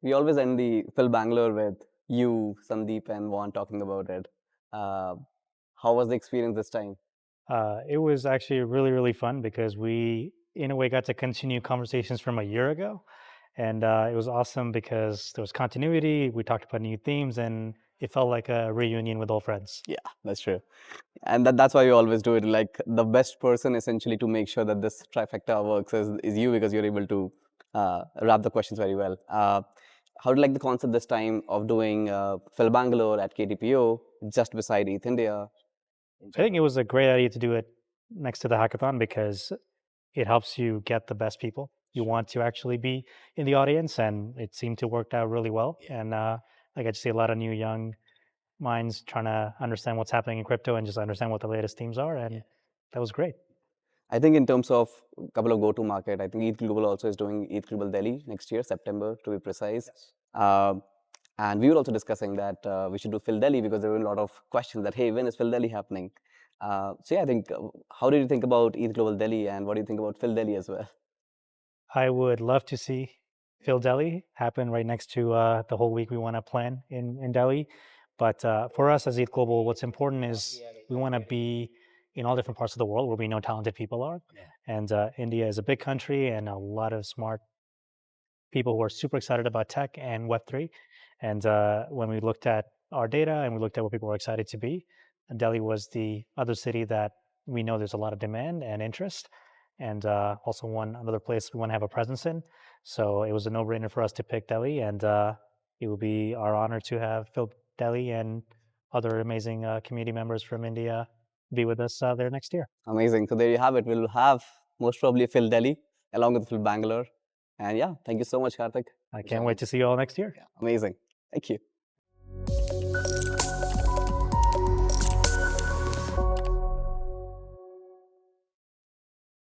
We always end the FIL-Bangalore with you, Sandeep, and Juan talking about it. Uh, how was the experience this time? It was actually really, really fun because we, in a way, got to continue conversations from a year ago. And it was awesome because there was continuity. We talked about new themes and it felt like a reunion with old friends. Yeah, that's true. And that's why you always do it. Like the best person essentially to make sure that this trifecta works is you because you're able to wrap the questions very well. How do you like the concept this time of doing FIL-Bangalore at KTPO just beside ETH India in I think it general? was a great idea to do it next to the hackathon because it helps you get the best people. You Sure. want to actually be in the audience, and it seemed to work out really well. Yeah. And I get to see a lot of new young minds trying to understand what's happening in crypto and just understand what the latest themes are. Yeah. And that was great. I think in terms of a couple of go-to market, I think ETH Global also is doing ETH Global Delhi next year, September to be precise. Yes. Um, and we were also discussing that we should do Phil Delhi because there were a lot of questions that, hey, when is Phil Delhi happening? So yeah, I think, how did you think about ETH Global Delhi and what do you think about Phil Delhi as well? I would love to see Phil Delhi happen right next to the whole week we want to plan in Delhi. But for us as ETH Global, what's important is we want to be in all different parts of the world where we know talented people are. Yeah. And India is a big country and a lot of smart people who are super excited about tech and Web3. And when we looked at our data and we looked at what people were excited to be, Delhi was the other city that we know there's a lot of demand and interest, and also one another place we want to have a presence in. So it was a no-brainer for us to pick Delhi, and it will be our honor to have Phil Delhi and other amazing community members from India be with us there next year. Amazing. So there you have it. We'll have most probably Phil Delhi along with Phil Bangalore. And yeah, thank you so much, Karthik, I for can't wait joining. to see you all next year. Yeah, amazing. Thank you.